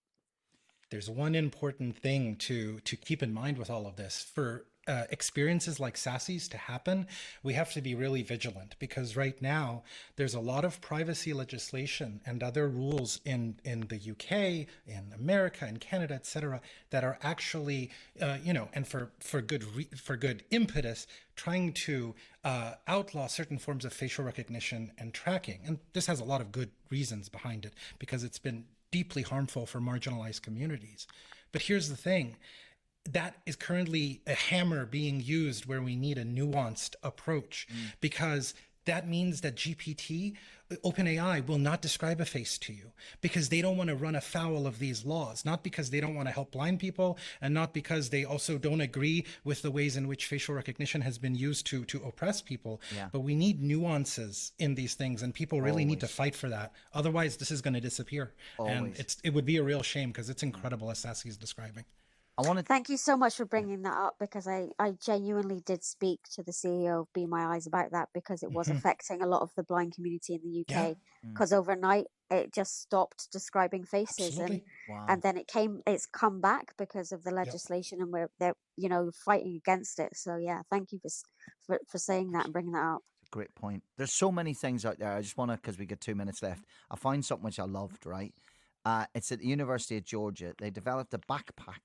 There's one important thing to keep in mind with all of this. For experiences like Sassy's to happen, we have to be really vigilant, because right now there's a lot of privacy legislation and other rules in the UK, in America, in Canada, etc., that are actually, and for good impetus, trying to outlaw certain forms of facial recognition and tracking. And this has a lot of good reasons behind it, because it's been deeply harmful for marginalized communities. But here's the thing. That is currently a hammer being used where we need a nuanced approach, because that means that GPT, OpenAI, will not describe a face to you, because they don't want to run afoul of these laws, not because they don't want to help blind people, and not because they also don't agree with the ways in which facial recognition has been used to oppress people. Yeah. But we need nuances in these things, and people really need to fight for that. Otherwise, this is going to disappear. And it would be a real shame, because it's incredible, as Sassy is describing. Thank you so much for bringing that up, because I genuinely did speak to the CEO of Be My Eyes about that, because it was affecting a lot of the blind community in the UK. Because overnight it just stopped describing faces. Absolutely. And then it's come back because of the legislation, and they're fighting against it. So yeah, thank you for saying that and bringing that up. Great point. There's so many things out there. I just want to, because we got 2 minutes left, I found something which I loved, right? It's at the University of Georgia. They developed a backpack.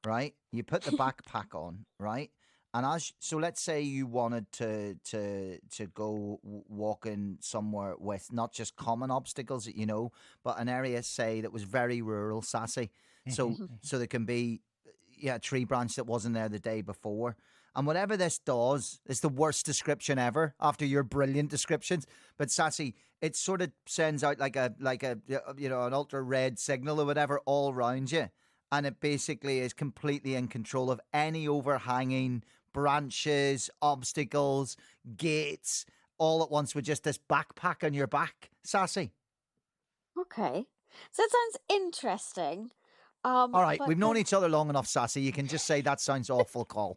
Right, you put the backpack on, right, and so let's say you wanted to go walking somewhere with not just common obstacles that but an area, say, that was very rural, Sassy. So there can be a tree branch that wasn't there the day before, and whatever this does, it's the worst description ever after your brilliant descriptions. But Sassy, it sort of sends out like a an ultra red signal or whatever all around you. And it basically is completely in control of any overhanging branches, obstacles, gates, all at once with just this backpack on your back, Sassy. Okay. So it sounds interesting. All right, but we've known each other long enough, Sassy. You can just say that sounds awful, Col.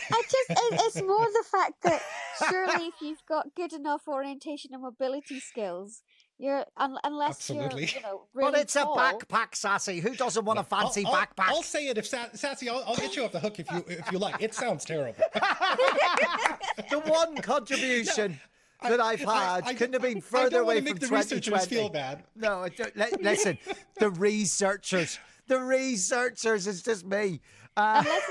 it's more the fact that surely if you've got good enough orientation and mobility skills, unless Absolutely. you're really But it's tall. a backpack, Sassy. Who doesn't want a fancy backpack? I'll say it if Sassy. I'll get you off the hook if you like. It sounds terrible. The one contribution that I've had couldn't have been further away from 2020. I don't want to make the researchers feel bad. No, listen, the researchers, it's just me. Unless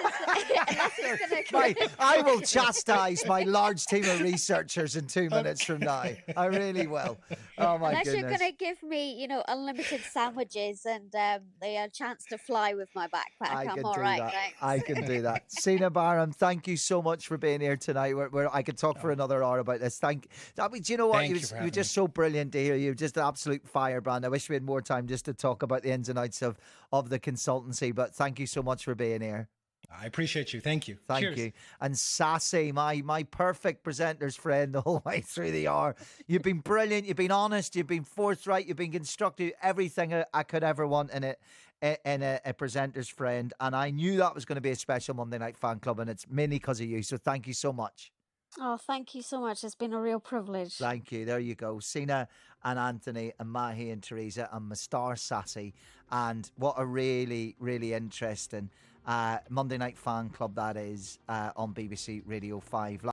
it's gonna... I will chastise my large team of researchers in 2 minutes from now. I really will. Oh my Unless goodness. you're going to give me, unlimited sandwiches and the chance to fly with my backpack, I'm all right. Thanks. I can do that. Sina Barham, thank you so much for being here tonight. I could talk for another hour about this. Do you know what? You're just so brilliant to hear you. Just an absolute firebrand. I wish we had more time just to talk about the ins and outs of the consultancy. But thank you so much for being here. I appreciate you. Thank you. Thank you. And Sassy, my perfect presenter's friend the whole way through the hour. You've been brilliant. You've been honest. You've been forthright. You've been constructive. Everything I could ever want in a presenter's friend. And I knew that was going to be a special Monday Night Fan Club, and it's mainly because of you. So thank you so much. Oh, thank you so much. It's been a real privilege. Thank you. There you go. Sina and Anthony and Mahi and Teresa and my star Sassy. And what a really, really interesting Monday Night Fan Club that is on BBC Radio 5.